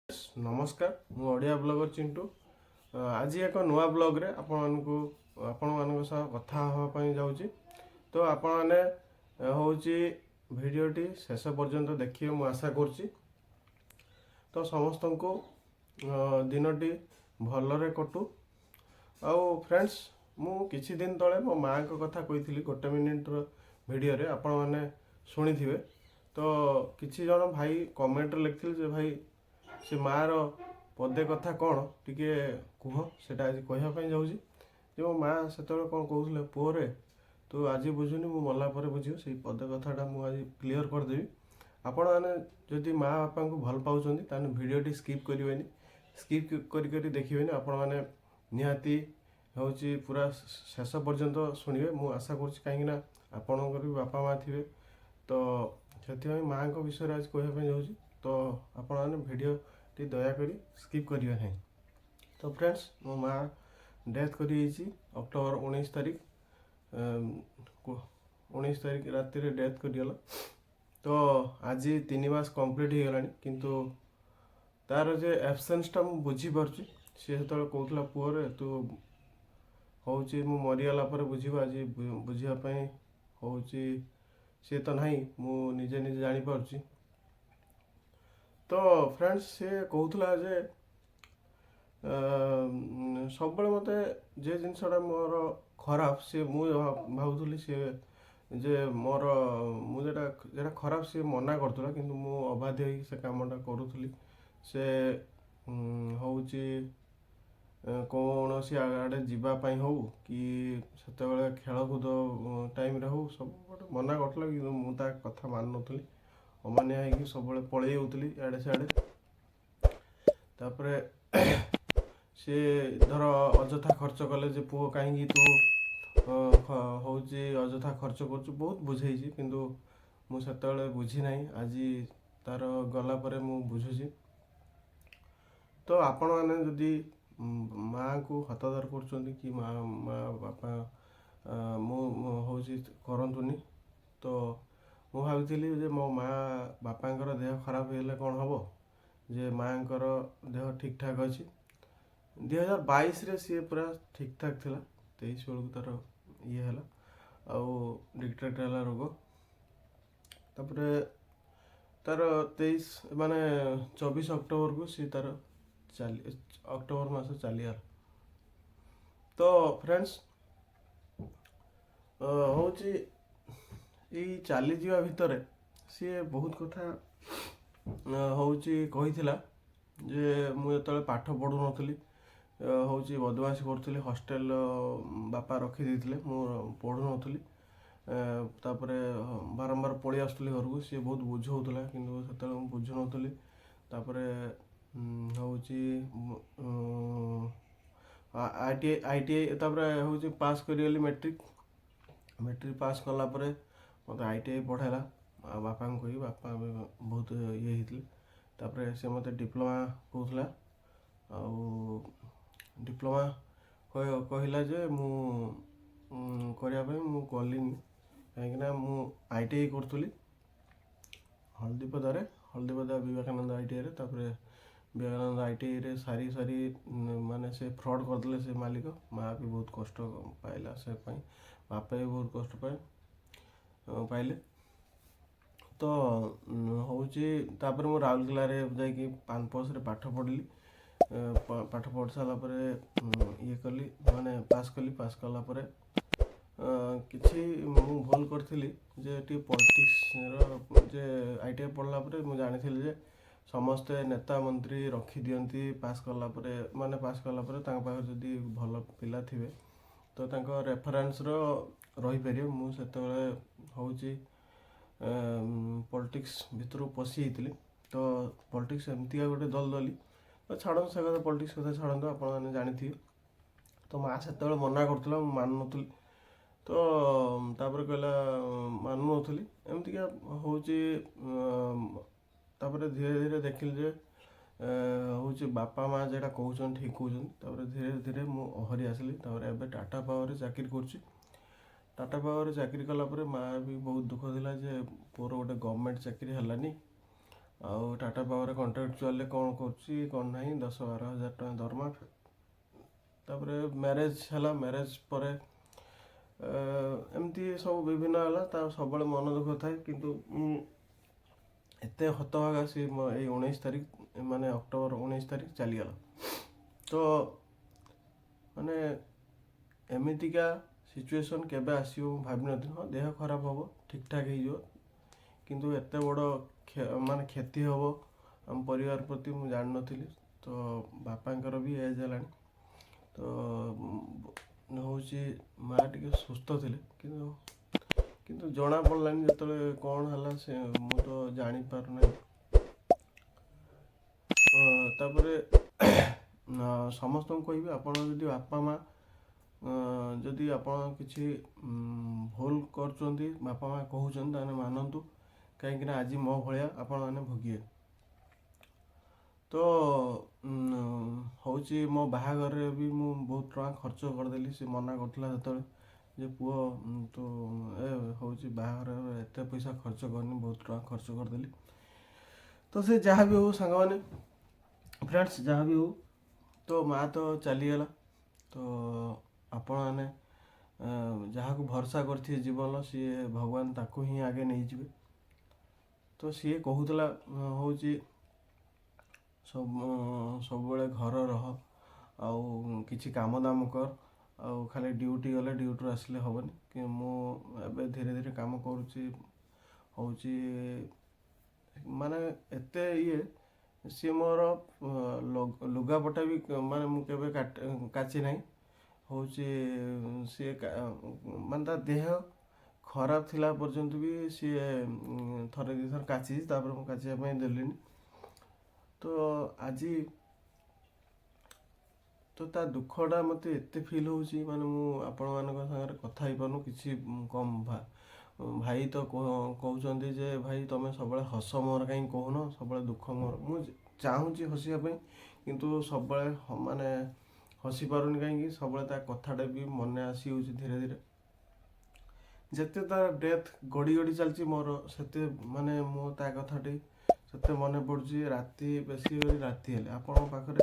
नमस्कार मु ओडिया ब्लॉगर चिंटू आज एक नुआ ब्लॉग रे आपण सह कथा होगा ପାଇଁ ଯାଉଛି तो आपण माने होची भिडियोटी शेष पर्यंत देखिए मु आशा करछि तो समस्त को दिनटी भलरे कटू आउ फ्रेंड्स मु किछि दिन तले मो माँ को कथा कही गोटे मिनिट वीडियो रे आपण माने शुणी तो किछि जन भाई कमेंट लिखिले जे भाई से माँ पदे कथा कौन टी कह से आज कहवाई जाऊँगी जे मो माँ से कौन कहते पुओरे तू आज बुझुनी मु मला बुझे से पदे कथाटा मुझे क्लीयर करदेवी आपण मैंने जदि माँ बापा को भल पाँच भिडियोटी स्किप करें स्किप करी देखिए आपण मैंने निहाती हूँ पूरा शेष पर्यंत शुणे मु आशा कहीं आपणकर भी बापा माँ थे तो से माँ को विषय आज कहवाई जाऊँगी तो आपण मैंने भिडियो टी दयाकोरी स्किप करिए नहीं। तो फ्रेंड्स मो माँ डेथ करी अक्टोबर 19 तारीख 19 तारीख राति रे डेथ करीगला तो आज 3 मास कंप्लीट हो गलानी किंतु तार जे एब्सेंसटा मु बुझी पारछि से तो कहूला पुओरे तू होची मु मरीगला पर बुझिबा आज बुझिया पई होची से तो नहीं मु निजे निजे जानि पारछि तो फ्रेंड्स से कहूला जे सब मत जे जिनसा मोर खराब सी भावुली सी जे मोर मुझे खराब सी मना करूला कि मु अबाध्य से कामटा करूली से हूँ कौन सी आड़े जीवाई हो कि से खेलकूद टाइम हो सब मना करूला कि मुझे कथा मान नी अमानिया है सब पलि जाऊली आड़े सियाड़े तापर सी धर अजथा खर्च कले जे पुओ कहीं तू हूँ अजथा खर्च कर बहुत बुझे किंतु मुझे बुझी ना आज तार गलापर मु बुझुची तो आपण मैंने जदि माँ को हतादर कर माँ माँ बापा हूँ करतुनि तो मु भावी जे मो माँ बापा देह खराब हेले कौन हम जे माँ देह ठीक ठाक अच्छी 2022 रे सी पूरा ठीक ठाक थिला 23 बेलू तार ये है डिटेक्ट है रोग तापर तार 23 माने 24 अक्टोबर को सी तार अक्टोबर मास चली तो फ्रेंड्स हूँ ये चली जावा भितर सी बहुत कथा हूँ कही जे मुझे पाठ पढ़ु नी हूँ बदमाशी करूँ हॉस्टेल बापा रखीदे मु पढ़ु नी तापर बारंबार पलि आसुली घर को सी बहुत बुझाऊला कि बुझु नी तापर हूँ आई हूँ पास करी मैट्रिक मैट्रिक पास कलापर मत आई पढ़ेला बापा को कही बापा बहुत ये होते तापर से मत डिप्लोमा कहला डिप्लोमा कहला जे मु करने मु गलिनी कहीं मु आई करी हल्दीपदारे हल्दीपदा विवेकानंद आई तापर विवेकानंद आई रे सारी सारी माने से फ्रॉड करदे से मालिक माँ भी बहुत कष्ट पाइला से बापा भी बहुत कष्ट पाइले तो हूँ तापर मु राउरकेला जाकि पानपस पाठ पढ़ी पाठ पढ़ सारापर ये कली माने पास कलापर किसी मु भूल करी जे पॉलिटिक्स जे आई पढ़ला मुझे जानी जे समस्ते नेता मंत्री रखी दियंती पास कलापर माने पास कलापर जदि भल पिला थे तो तांको रेफरेंस रही पारे मुझे हूँ पॉलिटिक्स भितर पशि तो पॉलिटिक्स एमती गोटे दल दली तो छाड़ से कथा पॉलिटिक्स कथा छाड़ू आपने जानी तो माँ से मना करूला मानु नी तो तापर कहला मानु नी एमतीका हूँ तापर धीरे धीरे देखिल जे हूँ बापा माँ जेटा कहते ठीक कहते धीरे धीरे मु हरी आसली एवं टाटा पावर चाकरी कर टाटा पावर चाकरी कलापर माँ भी बहुत दुख थिला जे पुअर गोटे गवर्नमेंट चाकरी हलानी ଆଉ ଟାଟା ପାୱାର କଣ୍ଟ୍ରାକ୍ଚୁଆଲରେ କ'ଣ କରୁଛି କ'ଣ ନାହିଁ 10-12 ହଜାର ଟଙ୍କା ଦରମା। ତାପରେ ମ୍ୟାରେଜ୍ ହେଲା, ମ୍ୟାରେଜ୍ ପରେ ଏମିତି ସବୁ ବିଭିନ୍ନ ହେଲା, ତାର ସବୁବେଳେ ମନ ଦୁଃଖ ଥାଏ। କିନ୍ତୁ ମୁଁ ଏତେ ହତଭାଗା ସେ ଏଇ 19 ତାରିଖ ମାନେ ଅକ୍ଟୋବର 19 ତାରିଖ ଚାଲିଗଲା। ତ ମାନେ ଏମିତିକା ସିଚୁଏସନ୍ କେବେ ଆସିବ ମୁଁ ଭାବିନଥିଲି। ହଁ ଦେହ ଖରାପ ହେବ, ଠିକ୍ ଠାକ୍ ହେଇଯିବ, କିନ୍ତୁ ଏତେ ବଡ଼ ମାନେ କ୍ଷତି ହେବ ଆମ ପରିବାର ପ୍ରତି ମୁଁ ଜାଣିନଥିଲି। ତ ବାପାଙ୍କର ବି ଏଜ୍ ହେଲାଣି, ତ ହେଉଛି ମା ଟିକେ ସୁସ୍ଥ ଥିଲେ, କିନ୍ତୁ ଜଣା ପଡ଼ିଲାନି ଯେତେବେଳେ କ'ଣ ହେଲା ସେ ମୁଁ ତ ଜାଣିପାରୁନାହିଁ। ତାପରେ ସମସ୍ତଙ୍କୁ କହିବି, ଆପଣ ଯଦି ବାପା ମା ଯଦି ଆପଣ କିଛି ଭୁଲ କରୁଛନ୍ତି, ବାପା ମା କହୁଛନ୍ତି, ତାହେଲେ ମାନନ୍ତୁ, କାହିଁକିନା ଆଜି ମୋ ଭଳିଆ ଆପଣମାନେ ଭୋଗିବେ। ତ ହେଉଛି ମୋ ବାହାଘରରେ ବି ମୁଁ ବହୁତ ଟଙ୍କା ଖର୍ଚ୍ଚ କରିଦେଲି। ସେ ମନା କରୁଥିଲା ସେତେବେଳେ ଯେ ପୁଅ ତୁ ହେଉଛି ବାହାଘରରେ ଏତେ ପଇସା ଖର୍ଚ୍ଚ କରିନି, ବହୁତ ଟଙ୍କା ଖର୍ଚ୍ଚ କରିଦେଲି। ତ ସେ ଯାହା ବି ହଉ ସାଙ୍ଗମାନେ, ଫ୍ରେଣ୍ଡସ୍, ଯାହା ବି ହଉ, ତ ମା ତ ଚାଲିଗଲା। ତ ଆପଣମାନେ ଯାହାକୁ ଭରସା କରିଥିବେ ଜୀବନ, ସିଏ ଭଗବାନ ତାକୁ ହିଁ ଆଗେ ନେଇଯିବେ। ତ ସିଏ କହୁଥିଲା ହେଉଛି ସବୁବେଳେ ଘର ରହ, ଆଉ କିଛି କାମ ଦାମ କର, ଆଉ ଖାଲି ଡ୍ୟୁଟି ଗଲେ ଡ୍ୟୁଟିରୁ ଆସିଲେ ହେବନି। କି ମୁଁ ଏବେ ଧୀରେ ଧୀରେ କାମ କରୁଛି, ହେଉଛି ମାନେ ଏତେ ସିଏ ମୋର ଲୁଗାପଟା ବି ମାନେ ମୁଁ କେବେ କାଚି ନାହିଁ। ହେଉଛି ସିଏ ମାନେ ତା ଦେହ ଖରାପ ଥିଲା ପର୍ଯ୍ୟନ୍ତ ବି ସିଏ ଥରେ ଦୁଇଥର କାଚିଛି, ତାପରେ ମୁଁ କାଚିବା ପାଇଁ ଦେଲିନି। ତ ଆଜି ତ ତା ଦୁଃଖଟା ମୋତେ ଏତେ ଫିଲ୍ ହେଉଛି, ମାନେ ମୁଁ ଆପଣମାନଙ୍କ ସାଙ୍ଗରେ କଥା ହେଇପାରୁନି କିଛି କମ୍। ଭାଇ ତ କହୁଛନ୍ତି ଯେ ଭାଇ ତମେ ସବୁବେଳେ ହସ, ମୋର କାହିଁକି କହୁନ, ସବୁବେଳେ ଦୁଃଖ ମୋର। ମୁଁ ଚାହୁଁଛି ହସିବା ପାଇଁ, କିନ୍ତୁ ସବୁବେଳେ ମାନେ ହସି ପାରୁନି କାହିଁକି, ସବୁବେଳେ ତା କଥାଟା ବି ମନେ ଆସିଯାଉଛି ଧୀରେ ଧୀରେ। ଯେତେ ତାର ଡେଥ୍ ଗଡ଼ି ଗଡ଼ି ଚାଲିଛି ମୋର, ସେତେ ମାନେ ମୁଁ ତା କଥାଟି ସେତେ ମନେ ପଡ଼ୁଛି। ରାତି, ବେଶୀ କରି ରାତି ହେଲେ, ଆପଣଙ୍କ ପାଖରେ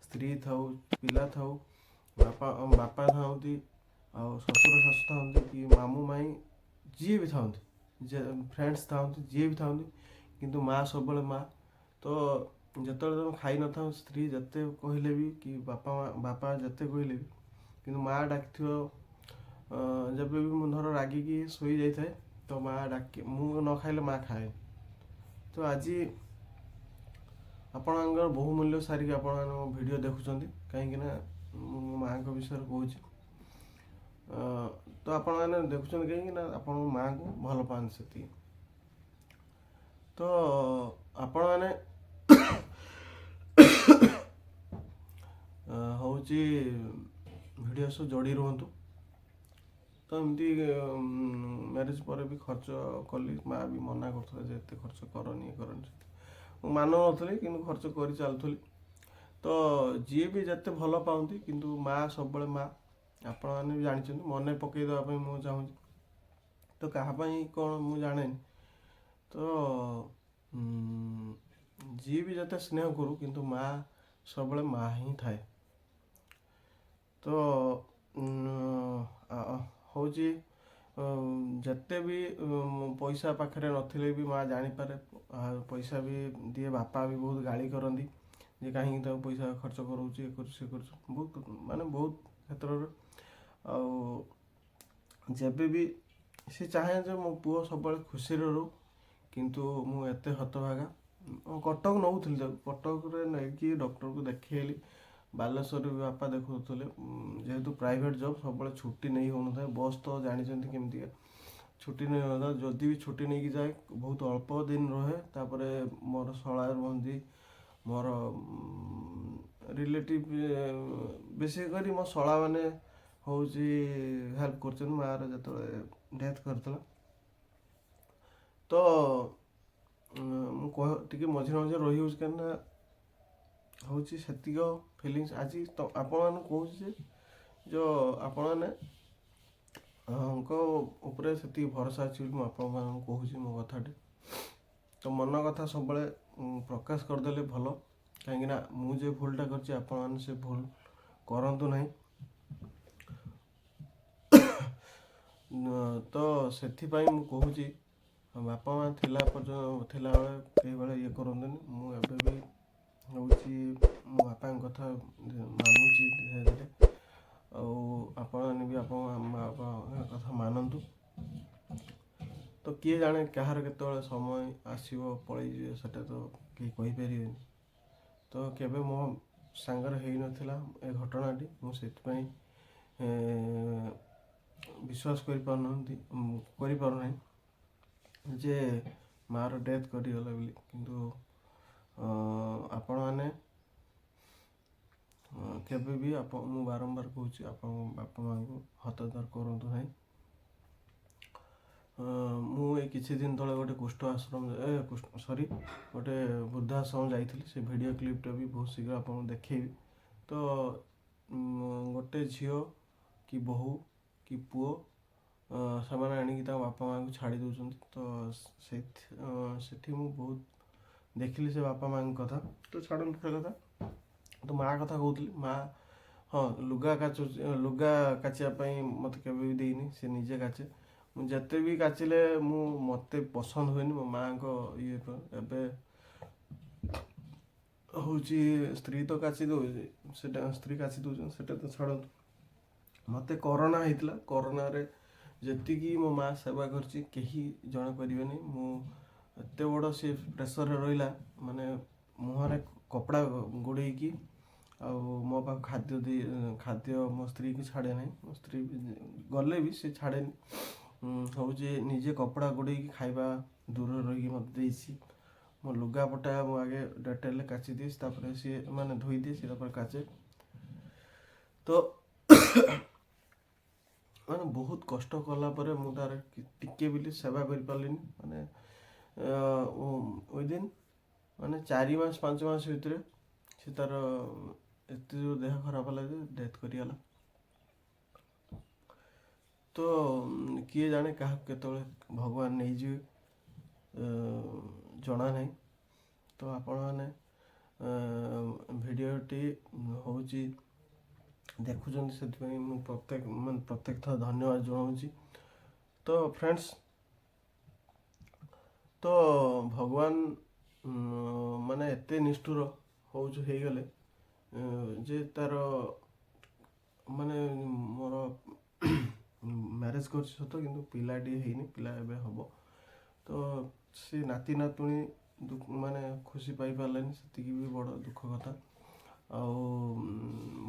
ସ୍ତ୍ରୀ ଥାଉ, ପିଲା ଥାଉ, ବାପା ଥାଆନ୍ତି, ଆଉ ଶ୍ୱଶୁର ଶାଶୁ ଥାଆନ୍ତି, କି ମାମୁଁ ମାଇଁ ଯିଏ ବି ଥାଆନ୍ତି, ଫ୍ରେଣ୍ଡସ୍ ଥାଆନ୍ତି, ଯିଏ ବି ଥାଆନ୍ତି, କିନ୍ତୁ ମା ସବୁବେଳେ ମା। ତ ଯେତେବେଳେ ତମେ ଖାଇନଥାଉ, ସ୍ତ୍ରୀ ଯେତେ କହିଲେ ବି, କି ବାପା ଯେତେ କହିଲେ ବି, କିନ୍ତୁ ମା ଡାକିଥିବ। ଯେବେ ବି ମୁଁ ଧର ରାଗିକି ଶୋଇଯାଇଥାଏ, ତ ମା ଡାକି, ମୁଁ ନ ଖାଇଲେ ମା ଖାଏ। ତ ଆଜି ଆପଣଙ୍କର ବହୁମୂଲ୍ୟ ସାରିକି ଆପଣମାନେ ମୋ ଭିଡ଼ିଓ ଦେଖୁଛନ୍ତି, କାହିଁକିନା ମୁଁ ମୋ ମାଆଙ୍କ ବିଷୟରେ କହୁଛି। ତ ଆପଣମାନେ ଦେଖୁଛନ୍ତି କାହିଁକିନା ଆପଣ ମାଆଙ୍କୁ ଭଲ ପାଆନ୍ତି ସେତିକି। ତ ଆପଣମାନେ ହେଉଛି ଭିଡ଼ିଓ ସହ ଯୋଡ଼ି ରୁହନ୍ତୁ। ତ ଏମିତି ମ୍ୟାରେଜ୍ ପରେ ବି ଖର୍ଚ୍ଚ କଲି, ମା ବି ମନା କରୁଥିଲା ଯେ ଏତେ ଖର୍ଚ୍ଚ କରନି, ଇଏ କରନି। ମୁଁ ମାନୁନଥିଲି, କିନ୍ତୁ ଖର୍ଚ୍ଚ କରି ଚାଲୁଥିଲି। ତ ଯିଏ ବି ଯେତେ ଭଲ ପାଆନ୍ତି, କିନ୍ତୁ ମା ସବୁବେଳେ ମା। ଆପଣମାନେ ବି ଜାଣିଛନ୍ତି, ମନେ ପକେଇ ଦେବା ପାଇଁ ମୁଁ ଚାହୁଁଛି। ତ କାହା ପାଇଁ କ'ଣ ମୁଁ ଜାଣେନି। ତ ଯିଏ ବି ଯେତେ ସ୍ନେହ କରୁ, କିନ୍ତୁ ମା ସବୁବେଳେ ମା ହିଁ ଥାଏ। ତ ହେଉଛି ଯେତେ ବି ପଇସା ପାଖରେ ନଥିଲେ ବି ମା ଜାଣିପାରେ, ପଇସା ବି ଦିଏ। ବାପା ବି ବହୁତ ଗାଳି କରନ୍ତି ଯେ କାହିଁକି ତାକୁ ପଇସା ଖର୍ଚ୍ଚ କରୁଛି, ଇଏ କରୁଛି, ସେ କରୁଛି, ବହୁତ ମାନେ ବହୁତ କ୍ଷେତ୍ରରେ। ଆଉ ଯେବେ ବି ସେ ଚାହେଁ ଯେ ମୋ ପୁଅ ସବୁବେଳେ ଖୁସିରେ ରହୁ, କିନ୍ତୁ ମୁଁ ଏତେ ହତଭାଗା। କଟକ ନେଉଥିଲି ତାକୁ, କଟକରେ ନେଇକି ଡକ୍ଟରକୁ ଦେଖେଇଲି। ବାଲେଶ୍ୱରରେ ବି ବାପା ଦେଖାଉଥିଲେ, ଯେହେତୁ ପ୍ରାଇଭେଟ୍ ଜବ୍, ସବୁବେଳେ ଛୁଟି ନେଇ ହେଉନଥାଏ। ବସ୍ ତ ଜାଣିଛନ୍ତି କେମିତିକା, ଛୁଟି ନେଇ ହେଉନଥାଏ। ଯଦି ବି ଛୁଟି ନେଇକି ଯାଏ, ବହୁତ ଅଳ୍ପ ଦିନ ରହେ। ତାପରେ ମୋର ଶଳା ରୁହନ୍ତି, ମୋର ରିଲେଟିଭ୍, ବେଶୀ କରି ମୋ ଶଳାମାନେ ହେଉଛି ହେଲ୍ପ କରୁଛନ୍ତି ମାଆର ଯେତେବେଳେ ଡେଥ୍ କରିଥିଲା। ତ ମୁଁ ଟିକେ ମଝିରେ ମଝିରେ ରହିଯାଉଛି, କାହିଁକିନା ହେଉଛି ସେତିକ ଫିଲିଙ୍ଗସ୍ ଆଜି ତ ଆପଣମାନଙ୍କୁ କହୁଛି ଯେ ଆପଣମାନେ ଙ୍କ ଉପରେ ସେତିକି ଭରସା ଅଛି ବୋଲି ମୁଁ ଆପଣମାନଙ୍କୁ କହୁଛି ମୋ କଥାଟି। ତ ମନ କଥା ସବୁବେଳେ ପ୍ରକାଶ କରିଦେଲେ ଭଲ, କାହିଁକିନା ମୁଁ ଯେ ଭୁଲଟା କରିଛି ଆପଣମାନେ ସେ ଭୁଲ କରନ୍ତୁ ନାହିଁ। ତ ସେଥିପାଇଁ ମୁଁ କହୁଛି ବାପା ମା ଥିଲାବେଳେ କେହିବେଳେ ଇଏ କରନ୍ତୁନି। ମୁଁ ଏବେ ବି ହେଉଛି ମୋ ବାପାଙ୍କ କଥା ମାନୁଛି ଧୀରେ ଧୀରେ, ଆଉ ଆପଣମାନେ ବି ଆପଣ ମା ବାପାଙ୍କ କଥା ମାନନ୍ତୁ। ତ କିଏ ଜାଣେ କାହାର କେତେବେଳେ ସମୟ ଆସିବ ପଳେଇଯିବ, ସେଟା ତ କେହି କହିପାରିବେନି। ତ କେବେ ମୋ ସାଙ୍ଗରେ ହେଇନଥିଲା ଏ ଘଟଣାଟି, ମୁଁ ସେଥିପାଇଁ ବିଶ୍ୱାସ କରିପାରୁନାହିଁ ଯେ ମାଆର ଡେଥ୍ କରିଗଲା ବୋଲି। କିନ୍ତୁ ଆପଣମାନେ କେବେ ବି ମୁଁ ବାରମ୍ବାର କହୁଛି, ଆପଣ ବାପା ମାଆଙ୍କୁ ହତାଦର କରନ୍ତୁ ନାହିଁ। ମୁଁ ଏଇ କିଛି ଦିନ ତଳେ ଗୋଟେ ଗୋଟେ ବୃଦ୍ଧାଶ୍ରମ ଯାଇଥିଲି। ସେ ଭିଡ଼ିଓ କ୍ଲିପ୍ଟା ବି ବହୁତ ଶୀଘ୍ର ଆପଣଙ୍କୁ ଦେଖେଇବି। ତ ଗୋଟେ ଝିଅ କି ବୋହୂ କି ପୁଅ ସେମାନେ ଆଣିକି ତାଙ୍କ ବାପା ମାଆଙ୍କୁ ଛାଡ଼ି ଦେଉଛନ୍ତି। ତ ସେଠି ମୁଁ ବହୁତ ଦେଖିଲି ସେ ବାପା ମାଆଙ୍କ କଥା। ତ ଛାଡ଼ନ୍ତୁ ସେ କଥା, ତ ମାଆ କଥା କହୁଥିଲି। ମାଆ ଲୁଗା କାଚିବା ପାଇଁ ମୋତେ କେବେ ବି ଦେଇନି, ସେ ନିଜେ କାଚେ। ମୁଁ ଯେତେ ବି କାଚିଲେ ମୋତେ ପସନ୍ଦ ହୁଏନି ମୋ ମାଆଙ୍କ ଇଏ। ଏବେ ହେଉଛି ସ୍ତ୍ରୀ ତ କାଚି ଦେଉଛି, ସ୍ତ୍ରୀ କାଚି ଦେଉଛନ୍ତି, ସେଟା ତ ଛାଡ଼ନ୍ତୁ। ମୋତେ କରୋନା ହେଇଥିଲା। କରୋନାରେ ଯେତିକି ମୋ ମାଆ ସେବା କରିଛି କେହି ଜଣାପାରିବେନି। ମୁଁ ଏତେ ବଡ଼ ସେ ପ୍ରେସରରେ ରହିଲା, ମାନେ ମୁହଁରେ କପଡ଼ା ଗୋଡ଼େଇକି, ଆଉ ମୋ ପାଖକୁ ଖାଦ୍ୟ ମୋ ସ୍ତ୍ରୀକି ଛାଡ଼େ ନାହିଁ। ମୋ ସ୍ତ୍ରୀ ଗଲେ ବି ସେ ଛାଡ଼େନି। ହେଉଛି ନିଜେ କପଡ଼ା ଗୋଡ଼େଇକି ଖାଇବା ଦୂରରେ ରହିକି ମୋତେ ଦେଇଛି। ମୋ ଲୁଗାପଟା ମୁଁ ଆଗେ ଡେଟେଲରେ କାଚି ଦିଏ, ତାପରେ ସିଏ ଧୋଇ ଦିଏ, ସେ ତାପରେ କାଚେ। ତ ବହୁତ କଷ୍ଟ କଲା ପରେ ମୁଁ ତାର ଟିକେ ବି ସେବା କରିପାରିଲିନି। ୱିଦିନ୍ 4-5 ମାସ ଭିତରେ ସେ ତାର ଏତେ ଯୋଉ ଦେହ ଖରାପ ହେଲା ଯେ ଡେଥ୍ କରିଗଲା। ତ କିଏ ଜାଣେ କାହାକୁ କେତେବେଳେ ଭଗବାନ ନେଇଯିବେ, ଜଣା ନାହିଁ। ତ ଆପଣମାନେ ଭିଡ଼ିଓଟି ହେଉଛି ଦେଖୁଛନ୍ତି, ସେଥିପାଇଁ ମୁଁ ପ୍ରତ୍ୟେକ ଥର ଧନ୍ୟବାଦ ଜଣାଉଛି। ତ ଫ୍ରେଣ୍ଡସ୍, ତ ଭଗବାନ ଏତେ ନିଷ୍ଠୁର ହେଇଗଲେ ଯେ ତାର ମୋର ମ୍ୟାରେଜ୍ କରିଛି ସତ, କିନ୍ତୁ ପିଲାଟିଏ ହେଇନି, ପିଲା ଏବେ ହେବ। ତ ସେ ନାତି ନାତୁଣୀ ଖୁସି ପାଇପାରିଲେନି, ସେତିକି ବି ବଡ଼ ଦୁଃଖ କଥା। ଆଉ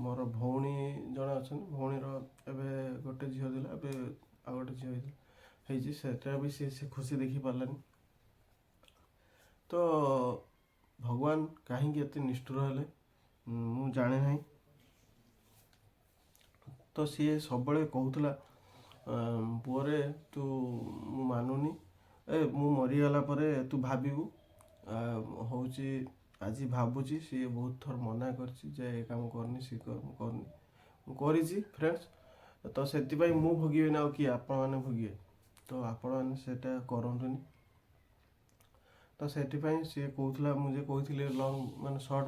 ମୋର ଭଉଣୀ ଜଣେ ଅଛନ୍ତି, ଭଉଣୀର ଏବେ ଗୋଟେ ଝିଅ ଥିଲା, ଏବେ ଆଉ ଗୋଟେ ଝିଅ ହେଇଛି, ସେଟା ବି ସେ ଖୁସି ଦେଖିପାରିଲାନି। ତ ଭଗବାନ କାହିଁକି ଏତେ ନିଷ୍ଠୁର ହେଲେ ମୁଁ ଜାଣେ ନାହିଁ। ତ ସିଏ ସବୁବେଳେ କହୁଥିଲା, ପୁଅରେ ମୁଁ ମାନୁନି, ମୁଁ ମରିଗଲା ପରେ ତୁ ଭାବିବୁ। ହେଉଛି ଆଜି ଭାବୁଛି, ସିଏ ବହୁତ ଥର ମନା କରିଛି ଯେ ଏ କାମ କରନି, ସେ କରନି। ମୁଁ କରିଛି ଫ୍ରେଣ୍ଡସ୍। ତ ସେଥିପାଇଁ ମୁଁ ଭୋଗିବିନି, ଆଉ କିଏ? ଆପଣମାନେ ଭୋଗିବେ। ତ ଆପଣମାନେ ସେଟା କରନ୍ତୁନି। ତ ସେଥିପାଇଁ ସିଏ କହୁଥିଲା, ମୁଁ ଯେ କହିଥିଲି ସର୍ଟ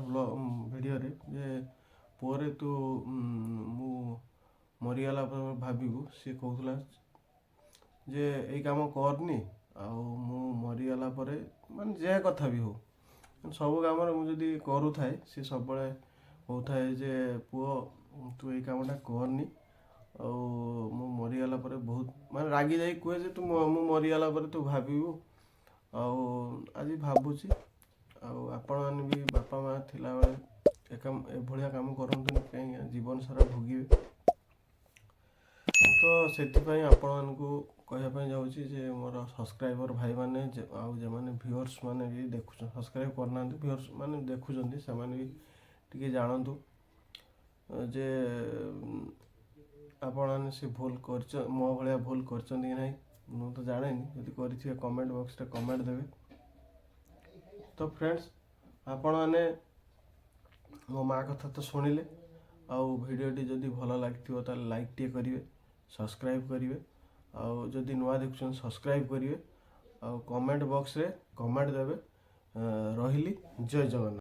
ଭିଡ଼ିଓରେ, ଯେ ପୁଅରେ ତୁ ମୁଁ ମରିଗଲା ପରେ ଭାବିବୁ। ସିଏ କହୁଥିଲା ଯେ ଏଇ କାମ କରନି, ଆଉ ମୁଁ ମରିଗଲା ପରେ ଯେ କଥା ବି ହଉ, ସବୁ କାମରେ ମୁଁ ଯଦି କରୁଥାଏ, ସିଏ ସବୁବେଳେ କହୁଥାଏ ଯେ ପୁଅ ତୁ ଏଇ କାମଟା କରନି, ଆଉ ମୁଁ ମରିଗଲା ପରେ ବହୁତ ରାଗି ଯାଇ କୁହେ ଯେ ମୁଁ ମରିଗଲା ପରେ ତୁ ଭାବିବୁ। ଆଉ ଆଜି ଭାବୁଛି। ଆଉ ଆପଣମାନେ ବି ବାପା ମା ଥିଲାବେଳେ ଏଭଳିଆ କାମ କରନ୍ତୁନି, କାହିଁକି ଜୀବନ ସାରା ଭୋଗିବେ। ତ ସେଥିପାଇଁ ଆପଣମାନଙ୍କୁ କହିବା ପାଇଁ ଯାଉଛି ଯେ ମୋର ସବସ୍କ୍ରାଇବର ଭାଇମାନେ, ଆଉ ଯେଉଁମାନେ ଭିଉଅର୍ସ ବି ଦେଖୁଛନ୍ତି, ସବସ୍କ୍ରାଇବ୍ କରିନାହାନ୍ତି, ଭିଉଅର୍ସ ଦେଖୁଛନ୍ତି, ସେମାନେ ବି ଟିକେ ଜାଣନ୍ତୁ ଯେ ଆପଣମାନେ ସେ ମୋ ଭଳିଆ ଭୁଲ କରିଛନ୍ତି କି ନାହିଁ। ମୁଁ ତ ଜାଣେନି, ଯଦି କରିଥିବେ କମେଣ୍ଟ ବକ୍ସରେ କମେଣ୍ଟ ଦେବେ। ତ ଫ୍ରେଣ୍ଡସ୍, ଆପଣମାନେ ମୋ ମା କଥା ତ ଶୁଣିଲେ, ଆଉ ଭିଡ଼ିଓଟି ଯଦି ଭଲ ଲାଗିଥିବ ତାହେଲେ ଲାଇକ୍ ଟିକେ କରିବେ, ସବସ୍କ୍ରାଇବ୍ କରିବେ, ଆଉ ଯଦି ନୂଆ ଦେଖୁଛନ୍ତି ସବସ୍କ୍ରାଇବ୍ କରିବେ, ଆଉ କମେଣ୍ଟ ବକ୍ସରେ କମେଣ୍ଟ ଦେବେ। ରହିଲି, ଜୟ ଜଗନ୍ନାଥ।